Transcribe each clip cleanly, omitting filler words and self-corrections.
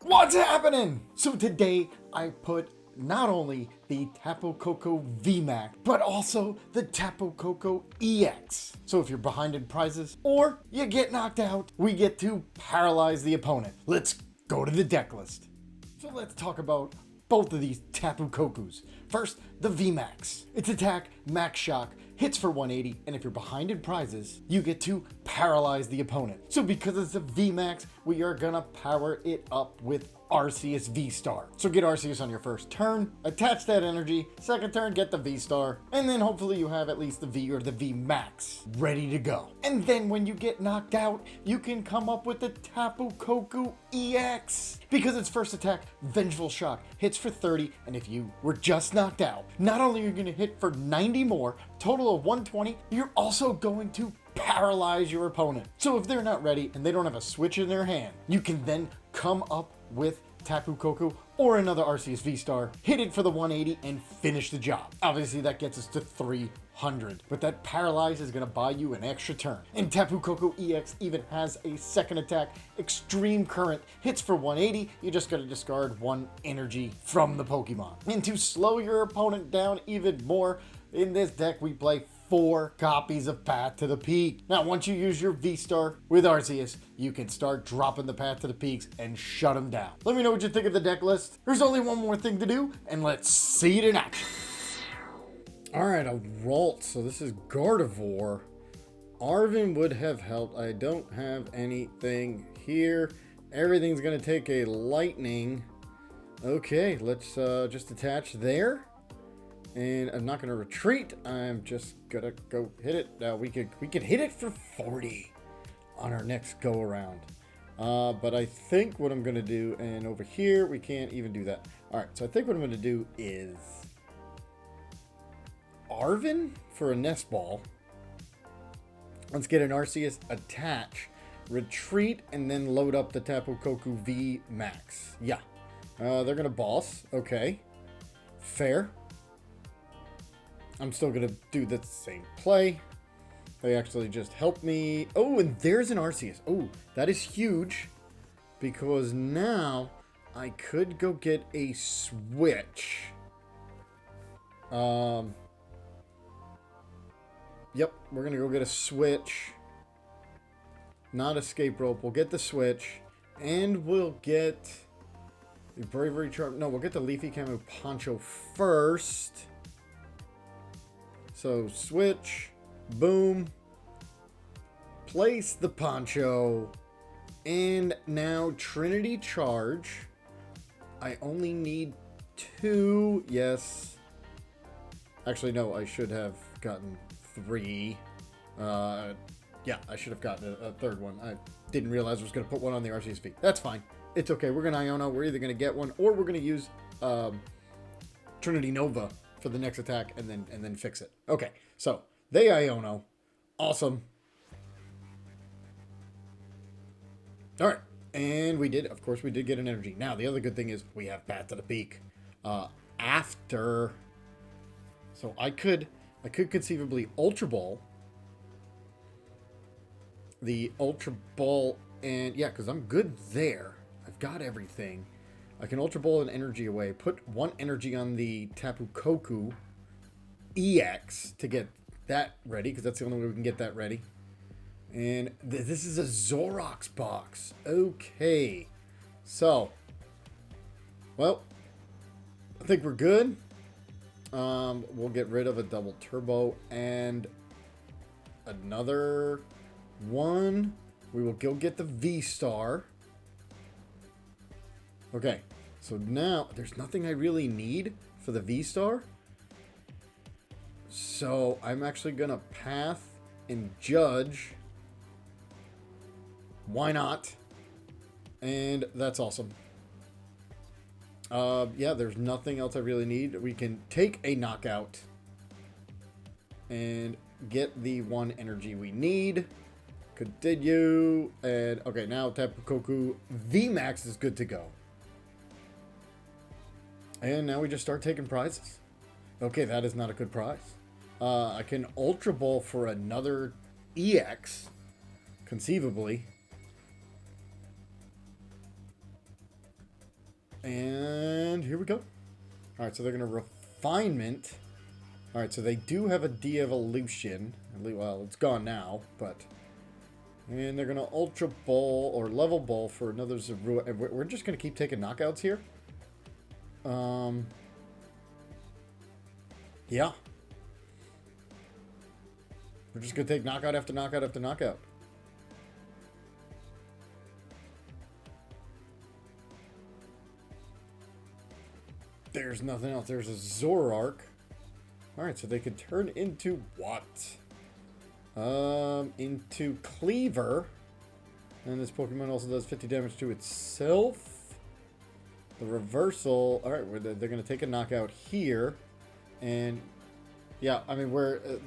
What's happening? So today I put not only the Tapu Koko VMax, but also the Tapu Koko EX. So if you're behind in prizes or you get knocked out, we get to paralyze the opponent. Let's go to the deck list. So let's talk about both of these Tapu Kokos. First, the VMax. Its attack, Max Shock, hits for 180, and if you're behind in prizes, you get to paralyze the opponent. So because it's a VMax, we are gonna power it up with Arceus V-Star. So get Arceus on your first turn, attach that energy, second turn get the V-Star, and then hopefully you have at least the V or the VMax ready to go. And then when you get knocked out, you can come up with the Tapu Koko EX. Because its first attack, Vengeful Shock, hits for 30, and if you were just knocked out, not only are you gonna hit for 90 more, total of 120, you're also going to paralyze your opponent. So if they're not ready and they don't have a switch in their hand, you can then come up with Tapu Koko or another Arceus V-Star, hit it for the 180 and finish the job. Obviously that gets us to 300, but that paralyze is gonna buy you an extra turn. And Tapu Koko EX even has a second attack, Extreme Current, hits for 180, you just gotta discard one energy from the Pokemon. And to slow your opponent down even more, in this deck we play 4 copies of Path to the Peak. Now, once you use your V-Star with Arceus, you can start dropping the Path to the Peaks and shut them down. Let me know what you think of the deck list. There's only one more thing to do, and let's see it in action. All right, a Ralt. So this is Gardevoir. Arven would have helped. I don't have anything here. Everything's gonna take a Lightning. Okay, let's just attach there. And I'm not going to retreat. I'm just going to go hit it. Now we could hit it for 40 on our next go around. But I think what I'm going to do, and over here, we can't even do that. All right, so I think what I'm going to do is Arven for a Nest Ball. Let's get an Arceus attach, retreat, and then load up the Tapu Koko VMax. Yeah, they're going to boss. Okay, fair. I'm still going to do the same play. They actually just helped me. Oh, and there's an Arceus. Oh, that is huge. Because now I could go get a Switch. Yep, we're going to go get a Switch. Not Escape Rope. We'll get the Switch. And we'll get the Bravery Charm. No, we'll get the Leafy Camo Poncho first. So switch, boom, place the Poncho, and now Trinity Charge. I only need 2, yes. Actually, no, I should have gotten 3. Yeah, I should have gotten a third one. I didn't realize I was going to put one on the Arceus V. That's fine. It's okay. We're going to Iono. We're either going to get one, or we're going to use Trinity Nova for the next attack and then fix it. Okay, so they Iono. Awesome. All right, and we did, of course, we did get an energy. Now, the other good thing is we have Path to the Peak. After, so I could conceivably Ultra Ball. The Ultra Ball, and yeah, because I'm good there. I've got everything. I can Ultra Ball an energy away, put 1 energy on the Tapu Koko EX to get that ready, because that's the only way we can get that ready. And this is a Zoroark Box. Okay. So, well, I think we're good. We'll get rid of a double turbo and another one. We will go get the V-Star. Okay, so now there's nothing I really need for the V-Star. So I'm actually going to Path and Judge. Why not? And that's awesome. Yeah, there's nothing else I really need. We can take a knockout and get the 1 energy we need. Continue. And okay, now Tapu Koko VMax is good to go. And now we just start taking prizes. Okay, that is not a good prize. I can Ultra Ball for another EX, conceivably. And here we go. All right, so they're going to refinement. All right, so they do have a de-evolution. Well, it's gone now, but... And they're going to Ultra Ball or Level Ball for another Zorua. We're just going to keep taking knockouts here. Yeah. We're just going to take knockout after knockout after knockout. There's nothing else. There's a Zoroark. Alright, so they could turn into what? Into Cleaver. And this Pokemon also does 50 damage to itself. The reversal. Alright, they're going to take a knockout here. And, yeah, I mean,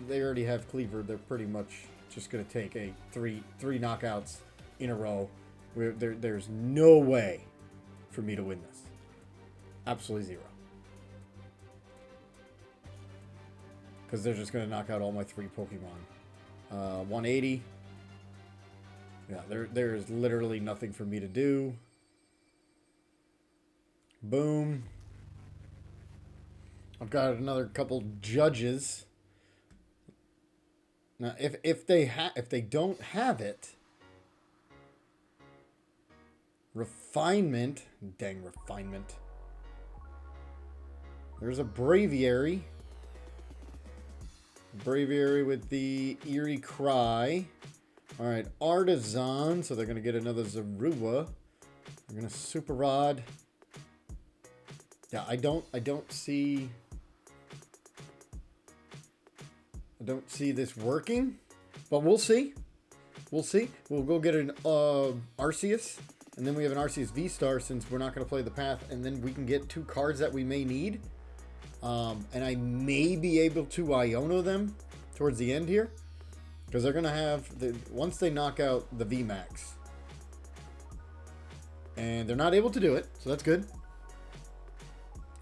they already have Cleaver. They're pretty much just going to take a three knockouts in a row. There's no way for me to win this. Absolutely zero. Because they're just going to knock out all my 3 Pokemon. 180. Yeah, there is literally nothing for me to do. Boom. I've got another couple judges. Now, if they don't have it, refinement. Dang refinement. There's a Braviary. Braviary with the Eerie Cry. Alright, Artisan. So they're going to get another Zorua. They're going to Super Rod. Yeah, I don't see this working. But we'll see. We'll see. We'll go get an Arceus. And then we have an Arceus V-Star since we're not going to play the path. And then we can get 2 cards that we may need. And I may be able to Iono them towards the end here. Because they're going to have... once they knock out the VMax. And they're not able to do it. So that's good.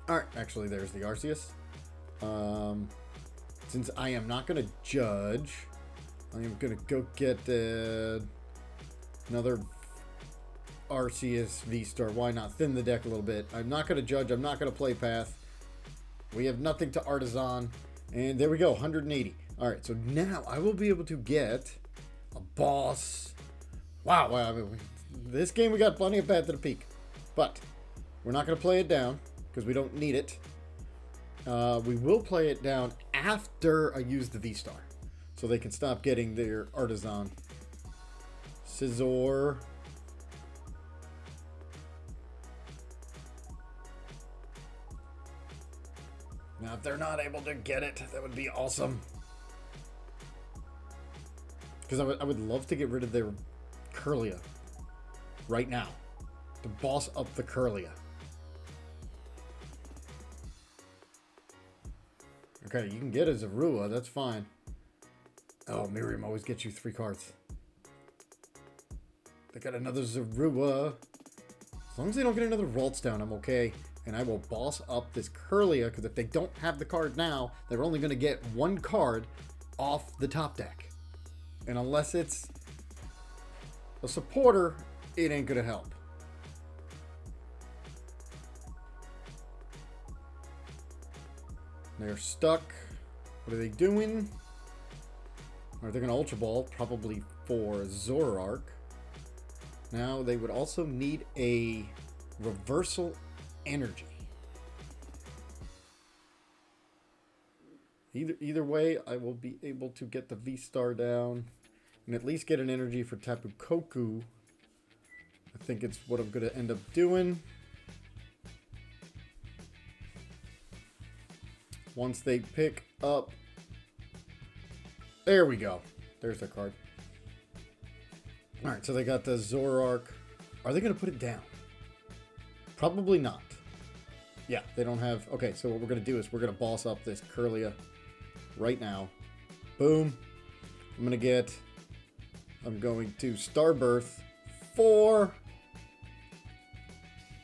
Alright. Actually, there's the Arceus. Since I am not going to judge... I am going to go get another Arceus V-Star. Why not? Thin the deck a little bit. I'm not going to judge. I'm not going to play path. We have nothing to Artisan. And there we go. 180. Alright, so now I will be able to get a boss. Wow. I mean, this game we got plenty of Path to the Peak. But we're not going to play it down because we don't need it. We will play it down after I use the V-Star. So they can stop getting their Artisan. Scizor. Now, if they're not able to get it, that would be awesome. Because I would love to get rid of their Kirlia right now. To boss up the Kirlia. Okay, you can get a Zorua, that's fine. Oh, Miriam always gets you 3 cards. They got another Zorua. As long as they don't get another Ralts down, I'm okay. And I will boss up this Kirlia, because if they don't have the card now, they're only going to get 1 card off the top deck. And unless it's a supporter, it ain't going to help. They're stuck. What are they doing? Or they're going to Ultra Ball, probably for Zoroark. Now, they would also need a Reversal Energy. Either way, I will be able to get the V-Star down and at least get an energy for Tapu Koko. I think it's what I'm going to end up doing. Once they pick up... There we go. There's their card. Alright, so they got the Zoroark. Are they going to put it down? Probably not. Yeah, they don't have... Okay, so what we're going to do is we're going to boss up this Kirlia right now. Boom. I'm going to Starbirth for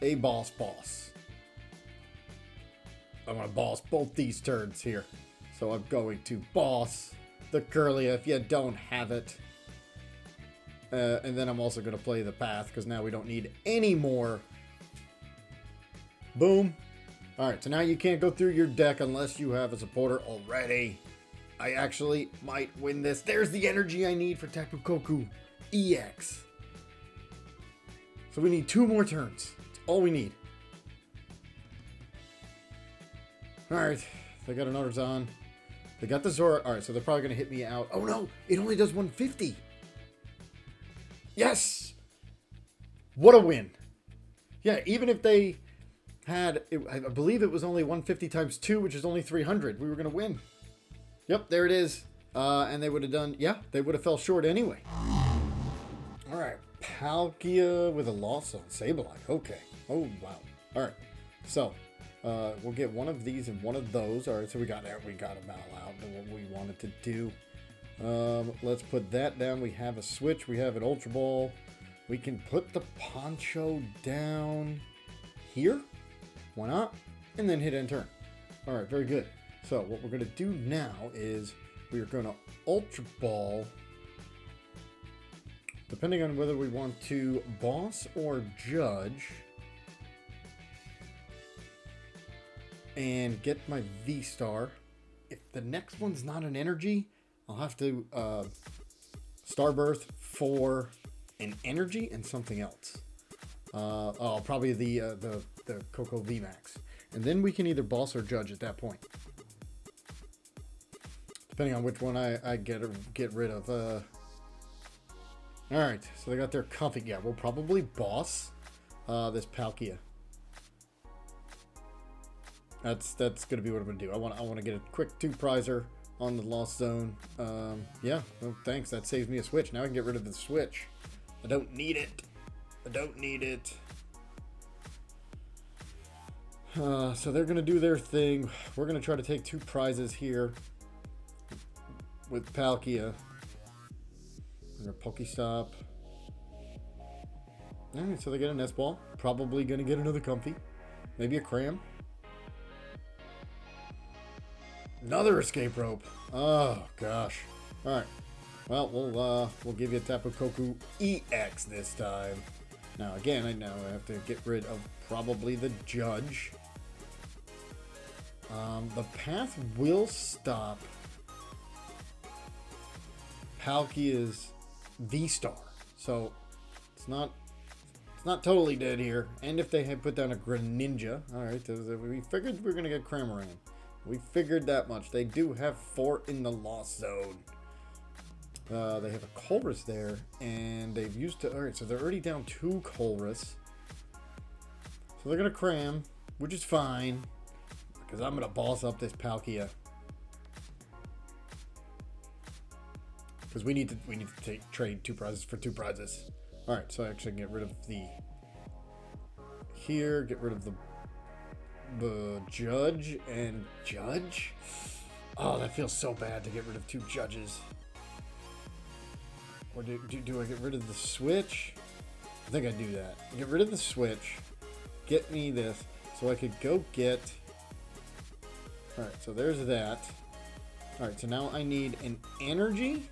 a boss. I'm going to boss both these turns here. So I'm going to boss the Kirlia if you don't have it. And then I'm also going to play the path because now we don't need any more Boom. All right, so now you can't go through your deck unless you have a supporter already. I actually might win this. There's the energy I need for Tapu Koko EX. So we need 2 more turns. That's all we need. All right, they got another Zon. They got the Zora. All right, so they're probably going to hit me out. Oh, no, it only does 150. Yes! What a win. Yeah, even if they had, I believe it was only 150 times 2, which is only 300. We were going to win. Yep, there it is. And they would have done, yeah, they would have fell short anyway. All right, Palkia with a loss on Sableye. Okay. Oh, wow. All right, so we'll get one of these and one of those. All right, so we got a battle out to what we wanted to do. Let's put that down. We have a switch. We have an Ultra Ball. We can put the Poncho down here. Why not? And then hit end turn. All right, very good. So what we're going to do now is we are going to Ultra Ball. Depending on whether we want to boss or judge. And get my V-Star. If the next one's not an energy, I'll have to Starbirth for an energy and something else. Probably the Koko VMax. And then we can either boss or judge at that point. Depending on which one I get rid of. Alright, so they got their comfy. Yeah, we'll probably boss this Palkia. That's going to be what I'm going to do. I want to get a quick 2-prizer on the Lost Zone. Yeah, well, thanks. That saves me a switch. Now I can get rid of the switch. I don't need it. I don't need it. So they're going to do their thing. We're going to try to take 2 prizes here with Palkia. We're going to Pokestop. Alright, so they get a Nest Ball. Probably going to get another Comfy. Maybe a Cram. Another Escape Rope. Oh, gosh. Alright. Well, we'll give you a Tapu Koko EX this time. Now, again, I have to get rid of probably the Judge. The path will stop Palkia's V-Star. So, it's not totally dead here. And if they had put down a Greninja, alright, we figured we were going to get Cramoran. We figured that much. They do have 4 in the Lost Zone. They have a Colress there, and they've used to. Alright, so they're already down 2 Colress. So they're going to cram, which is fine, because I'm going to boss up this Palkia. Because we need to trade 2 prizes for 2 prizes. Alright, so I actually can get rid of the. Here, get rid of the Judge and Judge. Oh, that feels so bad to get rid of 2 judges. Or do I get rid of the switch? I think I do that. Get rid of the switch. Get me this. So I could go get. Alright, so there's that. Alright, so now I need an energy.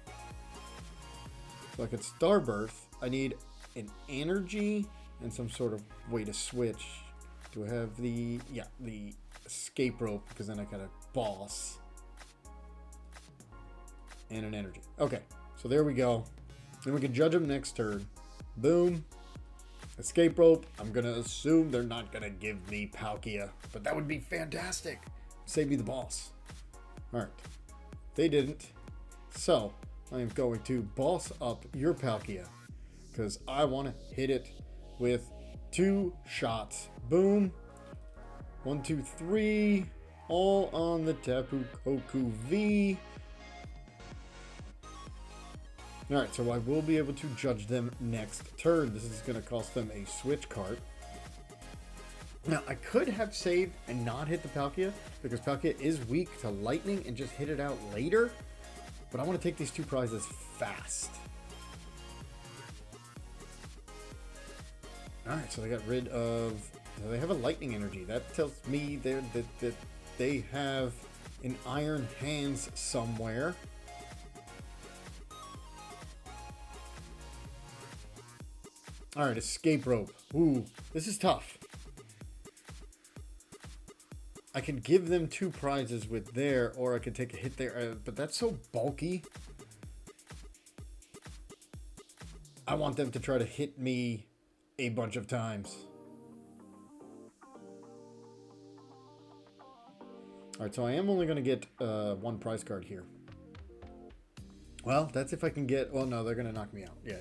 So I could Starbirth. I need an energy and some sort of way to switch. Do I have the Escape Rope? Because then I got a boss. And an energy. Okay, so there we go. Then we can judge them next turn. Boom. Escape Rope. I'm going to assume they're not going to give me Palkia. But that would be fantastic. Save me the boss. Alright. They didn't. So, I am going to boss up your Palkia. Because I want to hit it with 2 shots. Boom. 1, 2, 3. All on the Tapu Koko V. Alright, so I will be able to judge them next turn. This is going to cost them a switch card. Now, I could have saved and not hit the Palkia, because Palkia is weak to lightning and just hit it out later. But I want to take these 2 prizes fast. Alright, so they got rid of. They have a lightning energy. That tells me that they have an Iron Hands somewhere. Alright, Escape Rope. Ooh, this is tough. I can give them 2 prizes with there, or I could take a hit there, but that's so bulky. I want them to try to hit me a bunch of times. Alright, so I am only going to get 1 prize card here. Well, that's if I can get... Well, no, they're going to knock me out. Yeah.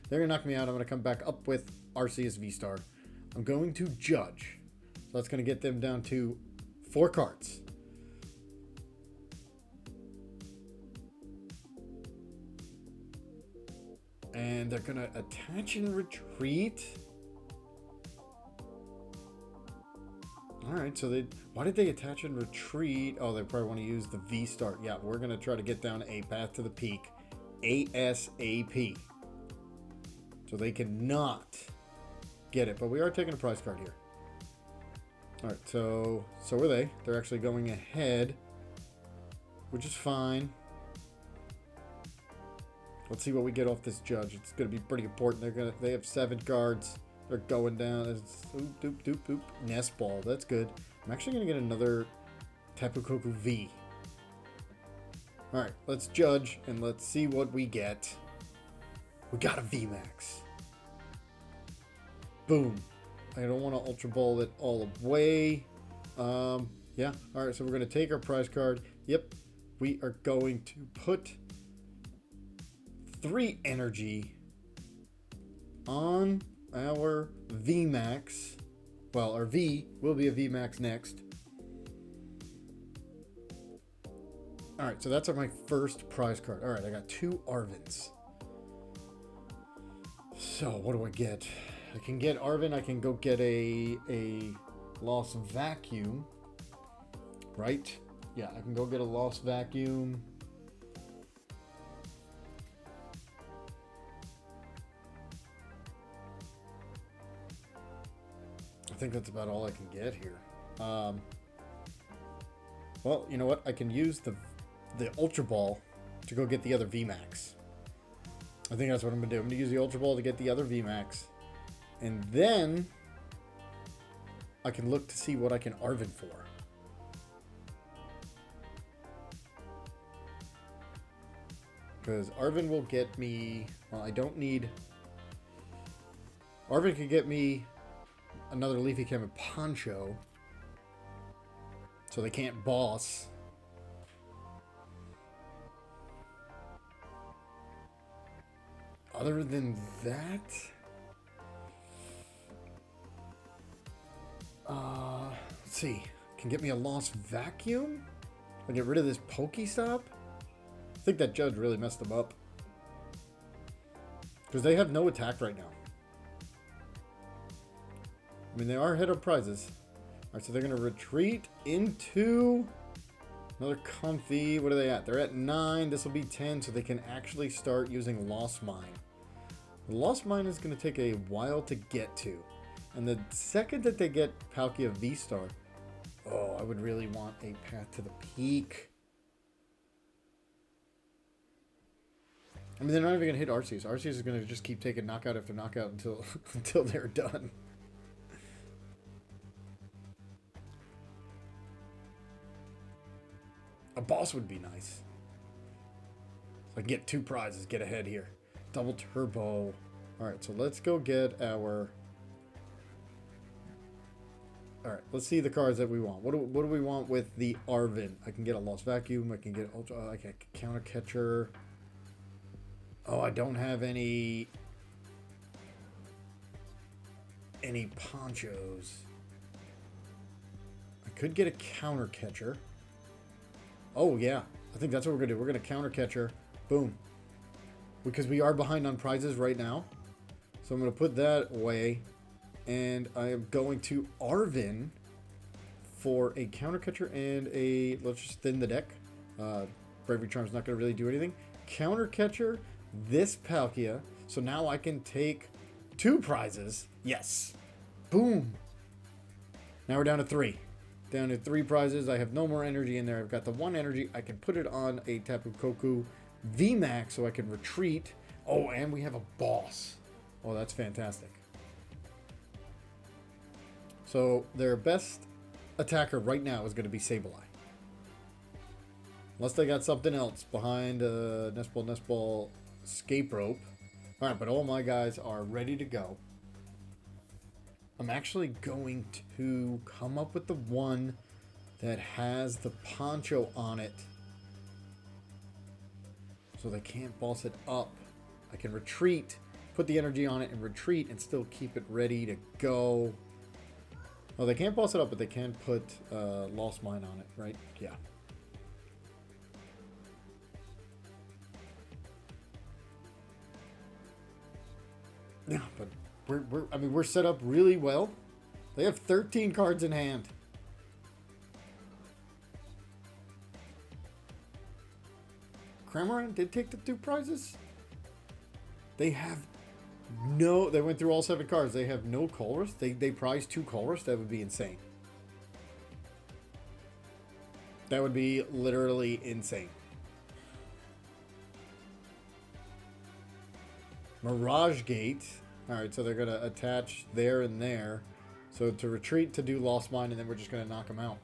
They're going to knock me out. I'm going to come back up with Arceus V-Star. I'm going to Judge. So that's going to get them down to 4 cards. And they're going to attach and retreat. Alright, so they... Why did they attach and retreat? Oh, they probably want to use the V-Star. Yeah, we're going to try to get down a Path to the Peak ASAP. So they cannot get it. But we are taking a prize card here. Alright, so are they. They're actually going ahead, which is fine. Let's see what we get off this Judge. It's going to be pretty important. They have 7 cards. They're going down. It's doop, doop, doop. Nest Ball. That's good. I'm actually going to get another Tapu Koko V. Alright, let's Judge and let's see what we get. We got a VMax. Boom. I don't want to Ultra Ball it all away. Yeah. Alright, so we're going to take our prize card. Yep. We are going to put 3 energy on our VMax. Well, our V will be a VMax next. Alright, so that's my first prize card. Alright, I got 2 Arvens. So, what do I get? I can get Arven. I can go get a Lost Vacuum. Right? Yeah, I can go get a Lost Vacuum. I think that's about all I can get here. Well, you know what? I can use the Ultra Ball to go get the other VMax. I think that's what I'm going to do. I'm going to use the Ultra Ball to get the other VMax. And then I can look to see what I can Arven for. Because Arven will get me... Well, I don't need... Arven can get me another Leafy Camo Poncho. So they can't boss. Other than that... let's see. Can get me a Lost Vacuum? I'll get rid of this Pokestop? I think that Judge really messed them up. Because they have no attack right now. I mean, they are ahead of prizes. Alright, so they're going to retreat into another Comfy. What are they at? They're at 9. This will be 10, so they can actually start using Lost Mine. The Lost Mine is going to take a while to get to. And the second that they get Palkia V-Star, oh, I would really want a Path to the Peak. I mean, they're not even going to hit Arceus. Arceus is going to just keep taking knockout after knockout until until they're done. A boss would be nice. So I can get 2 prizes, get ahead here. Double Turbo. Alright, so let's go get our... Alright, let's see the cards that we want. What do we want with the Arven? I can get a Lost Vacuum. I can get Ultra... I can Counter Catcher. Oh, I don't have any Ponchos. I could get a Counter Catcher. Oh, yeah. I think that's what we're going to do. We're going to Counter Catcher. Boom. Because we are behind on prizes right now. So I'm going to put that away. And I am going to Arven for a Counter Catcher and a... Let's just thin the deck. Bravery Charm's not going to really do anything. Counter Catcher, this Palkia. So now I can take 2 prizes. Yes. Boom. Now we're down to 3. Down to 3 prizes. I have no more energy in there. I've got the 1 energy. I can put it on a Tapu Koko VMax so I can retreat. Oh, and we have a boss. Oh, that's fantastic. So their best attacker right now is going to be Sableye. Unless they got something else behind Nest Ball, Escape Rope. Alright, but all my guys are ready to go. I'm actually going to come up with the one that has the Poncho on it. So they can't boss it up. I can retreat, put the energy on it and retreat and still keep it ready to go. Well, they can't boss it up, but they can put Lost Mine on it, right? Yeah. Yeah, but we're set up really well. They have 13 cards in hand. Cramoran did take the 2 prizes. They have no... They went through all 7 cards. They have no Colress. They prize 2 Colress. That would be insane. That would be literally insane. Mirage Gate. Alright, so they're going to attach there and there. So to retreat to do Lost Mine, and then we're just going to knock them out.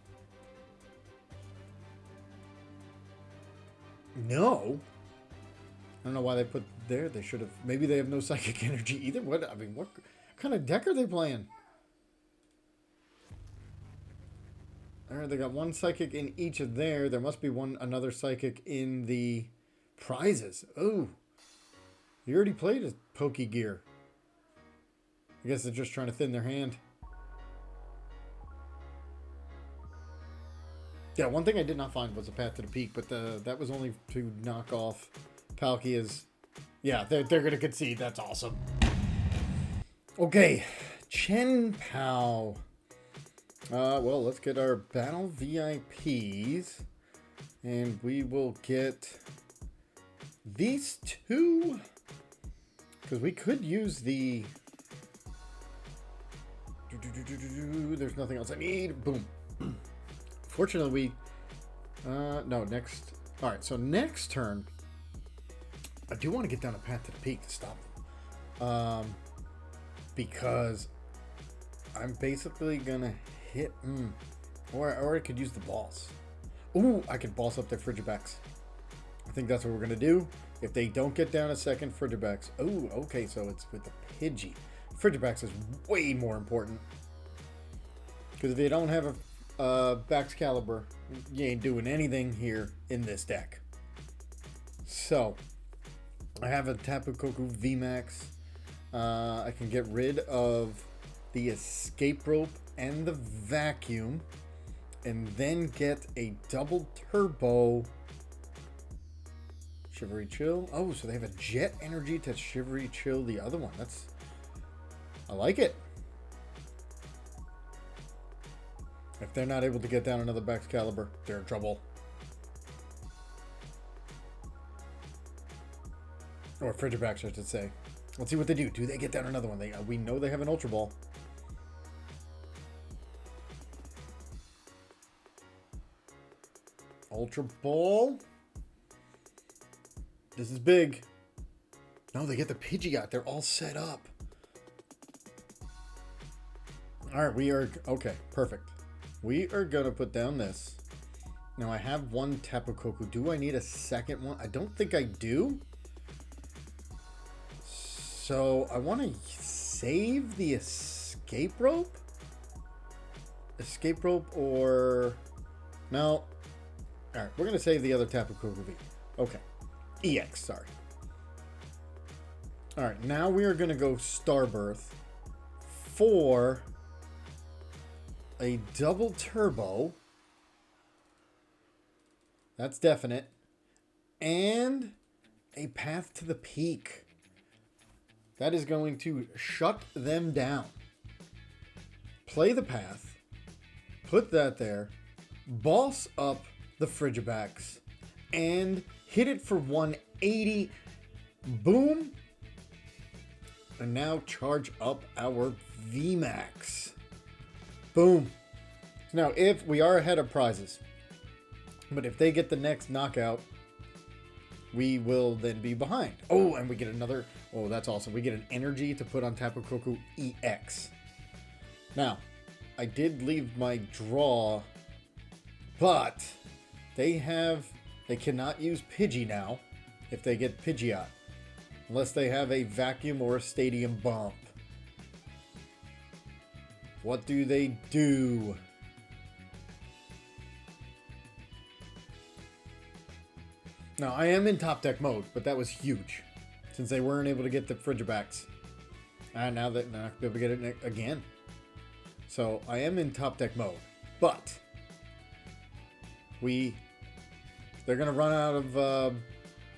No. I don't know why they put there. They should have... Maybe they have no Psychic Energy either. What? I mean, what kind of deck are they playing? Alright, they got 1 Psychic in each of there. There must be another Psychic in the prizes. Oh. You already played a Pokegear. I guess they're just trying to thin their hand. Yeah, one thing I did not find was a path to the peak, but that was only to knock off Palkia's. Yeah, they're going to concede. That's awesome. Okay, Chien Pao. Well, let's get our Battle VIPs. And we will get these 2. Because we could use the... There's nothing else I need. Boom. Fortunately, no, next... Alright, so next turn, I do want to get down a path to the peak to stop them. Because I'm basically going to hit... Or I could use the boss. Ooh, I could boss up their Frigibax. I think that's what we're going to do. If they don't get down a second, Frigibax. Oh, okay, so it's with the Pidgey. Frigibax is way more important. Because if they don't have a Baxcalibur, you ain't doing anything here in this deck. So, I have a Tapu Koko VMax. I can get rid of the Escape Rope and the Vacuum. And then get a double turbo Shivery Chill. Oh, so they have a Jet Energy to Shivery Chill the other one. I like it. If they're not able to get down another Baxcalibur, they're in trouble. Or Frigibax, I should say. Let's see what they do. Do they get down another one? We know they have an Ultra Ball. Ultra Ball. This is big. No, they get the Pidgeot. They're all set up. Alright, we are... Okay, perfect. We are going to put down this. Now, I have 1 Tapu Koko. Do I need a second one? I don't think I do. So, I want to save the Escape Rope? Escape Rope or... No. Alright, we're going to save the other Tapu Koko V. Okay. EX, sorry. Alright, now we are going to go Starbirth for a double turbo. That's definite. And a path to the peak. That is going to shut them down. Play the path. Put that there. Boss up the Frigibax. And hit it for 180. Boom. And now charge up our VMax. Boom. Now, if we are ahead of prizes, but if they get the next knockout, we will then be behind. Oh, and we get another. Oh, that's awesome. We get an energy to put on Tapu Koko EX. Now, I did leave my draw, but they cannot use Pidgey now if they get Pidgeot, unless they have a vacuum or a stadium bump. What do they do? Now, I am in top deck mode, but that was huge, since they weren't able to get the Frigibacks. And now they're not going to be able to get it again. So, I am in top deck mode, but they're going to run out of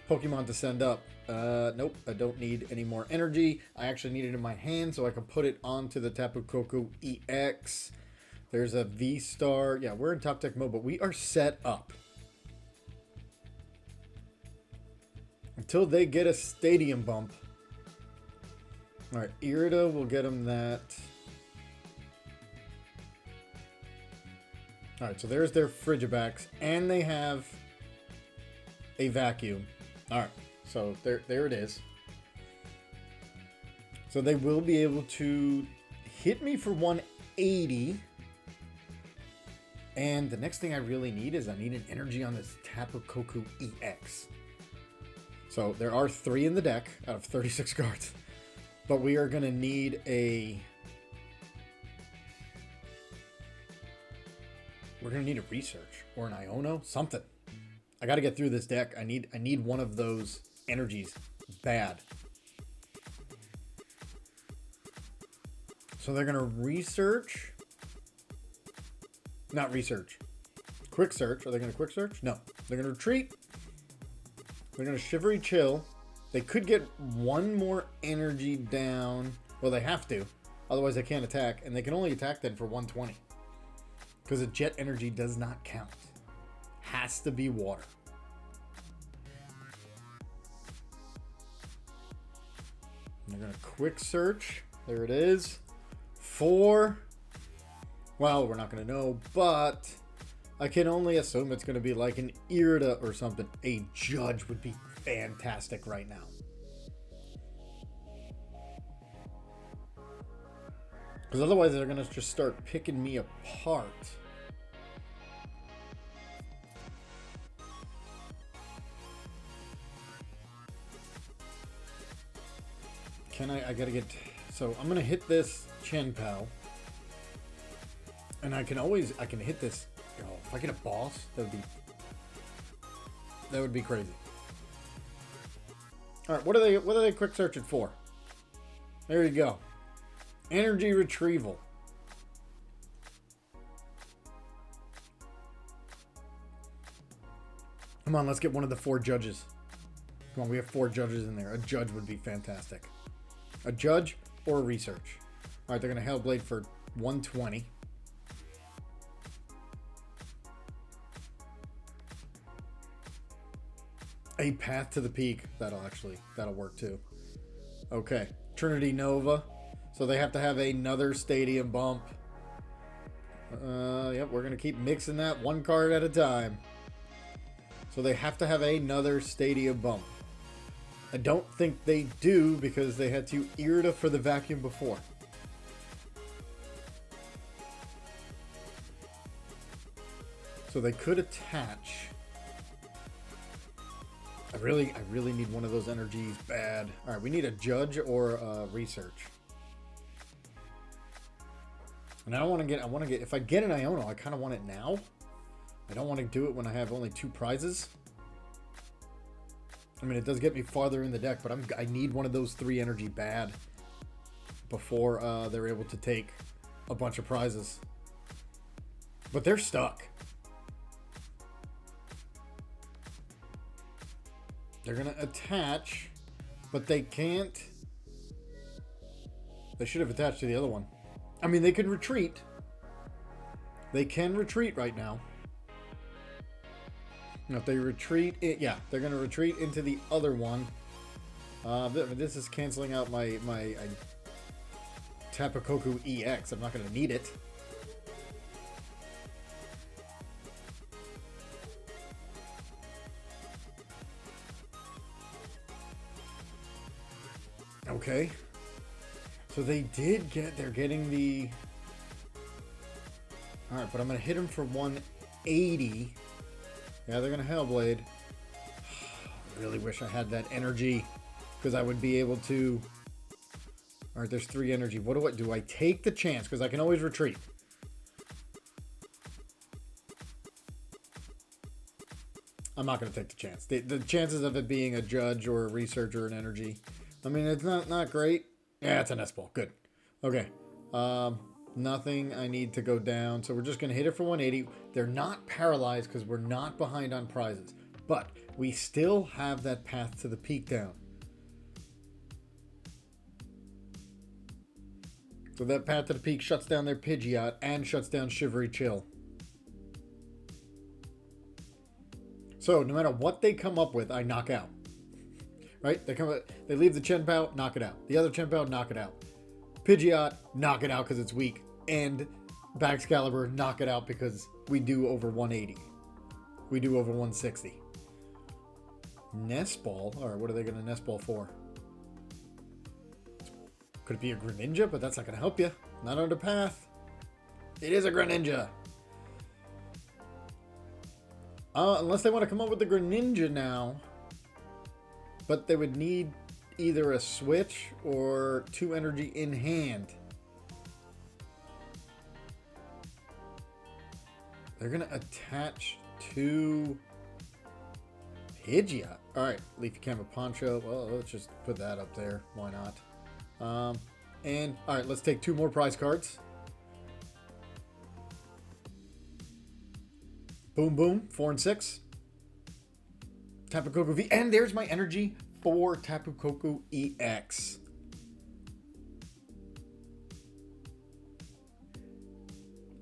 Pokemon to send up. Nope, I don't need any more energy. I actually need it in my hand so I can put it onto the Tapu Koko EX. There's a V-Star. Yeah, we're in top deck mode, but we are set up. Until they get a stadium bump. Alright, Irida will get them that. Alright, so there's their Frigibacks. And they have a vacuum. Alright, so there it is. So they will be able to hit me for 180. And the next thing I really need is I need an energy on this Tapu Koko EX. So there are 3 in the deck out of 36 cards. But we are going to need a... We're going to need a research or an Iono, something. I got to get through this deck. I need one of those energies bad. So they're going to research. Not research. Quick search. Are they going to quick search? No. They're going to retreat. They're going to Shivery Chill. They could get one more energy down. Well, they have to. Otherwise, they can't attack. And they can only attack then for 120. Because a jet energy does not count. Has to be water. And they're going to quick search. There it is. 4. Well, we're not going to know, but I can only assume it's going to be like an Irida or something. A Judge would be fantastic right now. Because otherwise they're going to just start picking me apart. I gotta get... So I'm going to hit this Chien Pao. And I can hit this... Oh, if I get a boss, that would be crazy. All right, what are they quick searching for? There you go. Energy retrieval. Come on, let's get one of the 4 judges. Come on, we have 4 judges in there. A judge would be fantastic. A judge or a research. All right, they're going to Hellblade for 120. A path to the peak. That'll work too. Okay. Trinity Nova. So they have to have another stadium bump. Yep, we're going to keep mixing that 1 card at a time. So they have to have another stadium bump. I don't think they do because they had to Irida for the vacuum before. So they could attach. I really need one of those energies bad. All right, we need a judge or a research. And I want to get, if I get an Iono, I kind of want it now. I don't want to do it when I have only 2 prizes. I mean, it does get me farther in the deck, but I need one of those 3 energy bad before they're able to take a bunch of prizes. But they're stuck. They're going to attach, but they can't. They should have attached to the other one. I mean, they can retreat. They can retreat right now. Now, if they retreat, yeah, they're going to retreat into the other one. This is canceling out my Tapu Koko EX. I'm not going to need it. Okay. So they did get, they're getting the All right, but I'm going to hit him for 180. Yeah, they're going to Hellblade. I really wish I had that energy because I would be able to... All right, there's 3 energy. What do I do? I take the chance because I can always retreat. I'm not going to take the chance. The chances of it being a judge or a researcher and energy, I mean, it's not great. Yeah, it's a Nest Ball. Good. Okay. Nothing I need to go down. So we're just going to hit it for 180. They're not paralyzed because we're not behind on prizes. But we still have that path to the peak down. So that path to the peak shuts down their Pidgeot and shuts down Shivery Chill. So no matter what they come up with, I knock out. Right? They leave the Chien Pao, knock it out. The other Chien Pao, knock it out. Pidgeot, knock it out because it's weak. And Baxcalibur, knock it out because we do over 180. We do over 160. Nest Ball? Alright, what are they going to Nest Ball for? Could it be a Greninja? But that's not going to help you. Not on the path. It is a Greninja. Unless they want to come up with the Greninja now. But they would need either a switch or 2 energy in hand. They're going to attach 2 Pidgeot. Alright, Leafy, Camo, Poncho. Well, let's just put that up there. Why not? And, alright, let's take 2 more prize cards. Boom, boom. 4 and 6. Tapu Koko V. And there's my energy for Tapu Koko EX.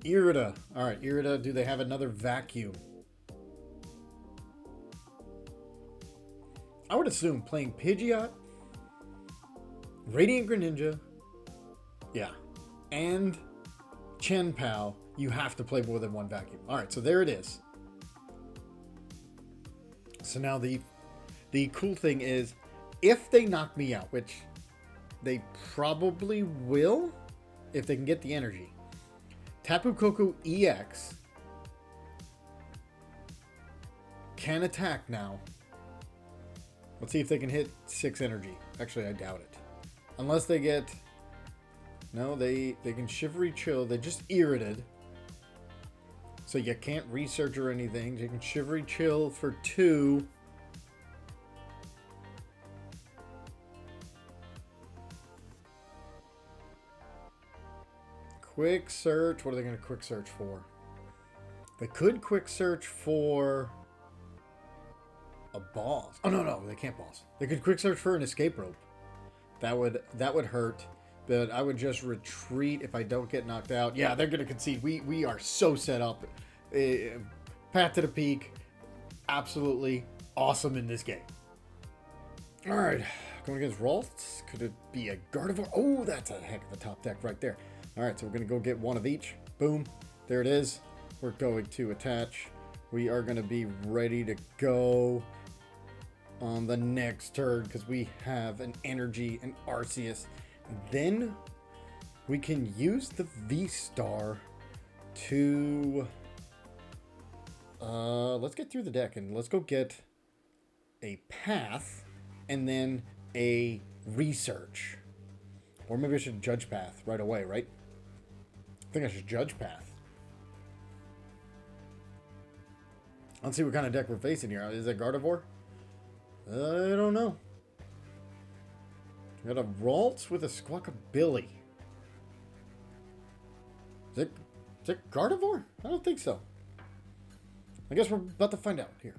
Irida. Alright, Irida. Do they have another vacuum? I would assume playing Pidgeot, Radiant Greninja, yeah, and Chien Pao, you have to play more than 1 vacuum. Alright, so there it is. So now the cool thing is, if they knock me out, which they probably will, if they can get the energy, Tapu Koko EX can attack now. Let's see if they can hit 6 energy. Actually, I doubt it. Unless they get... No, they can Shivery Chill. They just irritated. So you can't research or anything. You can Shivery Chill for 2. Quick search. What are they going to quick search for? They could quick search for a boss. Oh, no, they can't boss. They could quick search for an escape rope. That would hurt. But I would just retreat if I don't get knocked out. Yeah, they're going to concede. We are so set up. Path to the peak. Absolutely awesome in this game. All right. Going against Ralts. Could it be a Gardevoir? Oh, that's a heck of a top deck right there. All right, so we're going to go get 1 of each. Boom. There it is. We're going to attach. We are going to be ready to go on the next turn because we have an energy and Arceus. Then we can use the V-Star to... let's get through the deck and let's go get a path and then a research. Or maybe I should judge path right away, right? I think I should judge path. Let's see what kind of deck we're facing here. Is it Gardevoir? I don't know. We got a Ralts with a Squawkabilly. Is it Gardevoir? I don't think so. I guess we're about to find out here.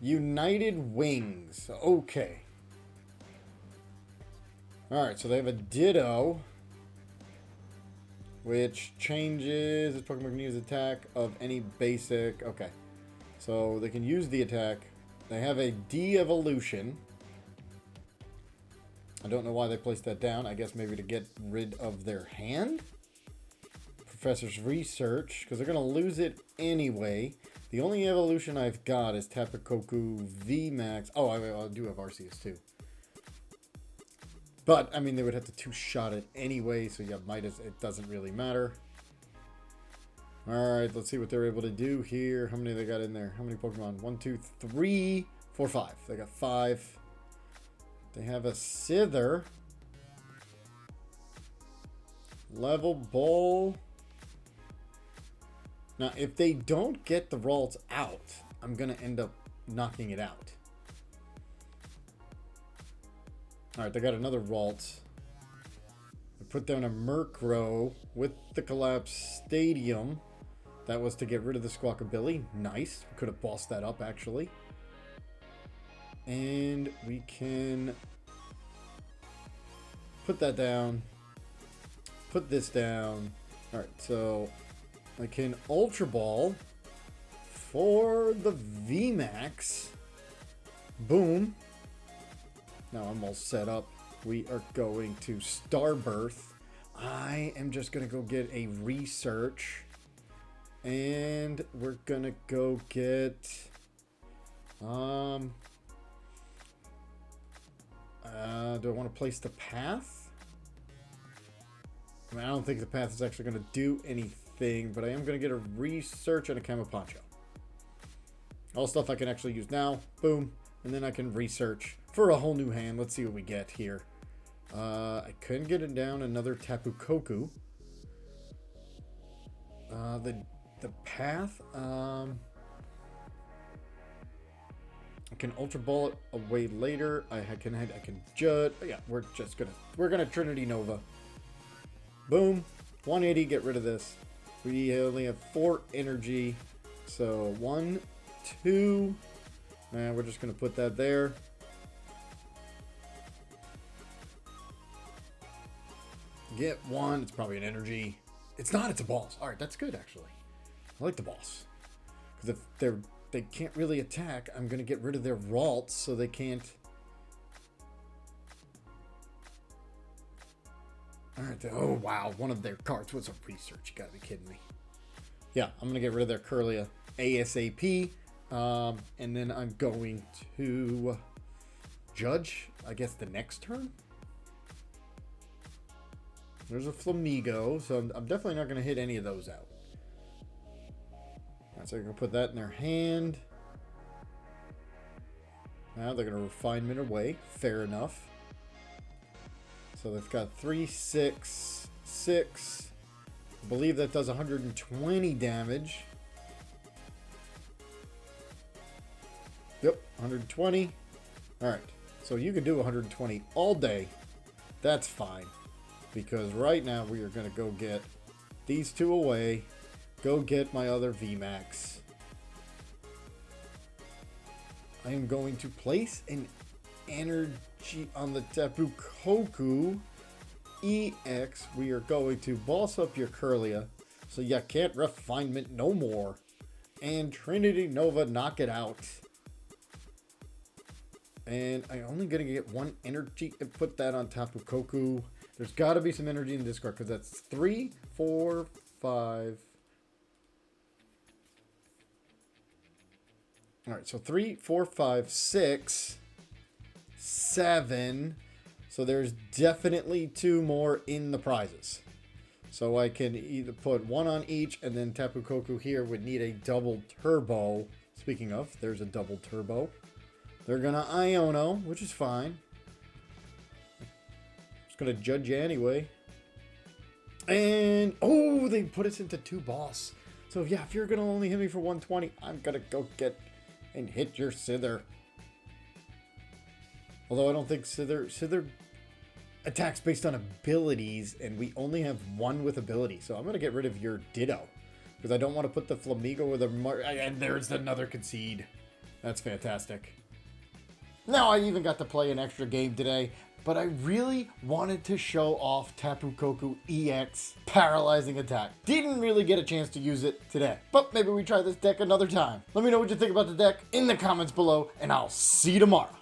United Wings. Okay. Alright, so they have a Ditto, which changes its Pokemon can use attack of any basic. Okay. So they can use the attack. They have a de-evolution. I don't know why they placed that down. I guess maybe to get rid of their hand. Professor's Research, because they're going to lose it anyway. The only evolution I've got is Tapu Koko VMax. Oh, I do have Arceus too. But, I mean, they would have to 2-shot it anyway, so yeah, it doesn't really matter. Alright, let's see what they're able to do here. How many they got in there? How many Pokemon? 1, 2, 3, 4, 5. They got 5. They have a Sither. Level Ball. Now, if they don't get the Ralts out, I'm going to end up knocking it out. Alright, they got another Ralt. I put down a Murkrow with the Collapse Stadium. That was to get rid of the Squawkabilly. Nice. We could have bossed that up, actually. And we can put that down. Put this down. Alright, so I can Ultra Ball for the VMax. Boom. Now I'm all set up. We are going to Starbirth. I am just going to go get a research. And we're going to go get... do I want to place the path? I mean, I don't think the path is actually going to do anything, but I am going to get a research and a Camo Poncho. All stuff I can actually use now. Boom. And then I can research for a whole new hand. Let's see what we get here. I couldn't get it down another Tapu Koko. The path. I can Ultra Ball it away later. I can Judge. Yeah, we're gonna Trinity Nova. Boom. 180. Get rid of this. We only have 4 energy. So 1, 2. And we're just gonna put that there. Get 1. It's probably an energy. It's not. It's a boss. All right, that's good actually. I like the boss because if they can't really attack, I'm gonna get rid of their Ralts so they can't. All right. Oh wow, one of their cards was a research. You gotta be kidding me. Yeah, I'm gonna get rid of their Curlia ASAP, and then I'm going to Judge. I guess the next turn. There's a Flamigo, so I'm definitely not going to hit any of those out. Alright, so I'm going to put that in their hand. Now they're going to Refinement away. Fair enough. So they've got 3, 6, 6. I believe that does 120 damage. Yep, 120. Alright, so you can do 120 all day. That's fine. Because right now we are going to go get these 2 away. Go get my other VMax. I am going to place an energy on the Tapu Koko EX. We are going to boss up your Curlia so you can't Refinement no more. And Trinity Nova, knock it out. And I'm only going to get 1 energy and put that on Tapu Koko. There's got to be some energy in this card because that's 3, 4, 5. All right, so 3, 4, 5, 6, 7. So there's definitely 2 more in the prizes. So I can either put 1 on each, and then Tapu Koko here would need a double turbo. Speaking of, there's a double turbo. They're gonna Iono, which is fine. Gonna Judge you anyway. And oh, they put us into 2 boss. So yeah, if you're gonna only hit me for 120, I'm gonna go get and hit your Sither. Although I don't think Sither attacks based on abilities, and we only have 1 with ability. So I'm gonna get rid of your Ditto because I don't want to put the Flamigo with and there's another concede. That's fantastic. Now I even got to play an extra game today. But I really wanted to show off Tapu Koko EX Paralyzing Attack. Didn't really get a chance to use it today. But maybe we try this deck another time. Let me know what you think about the deck in the comments below, and I'll see you tomorrow.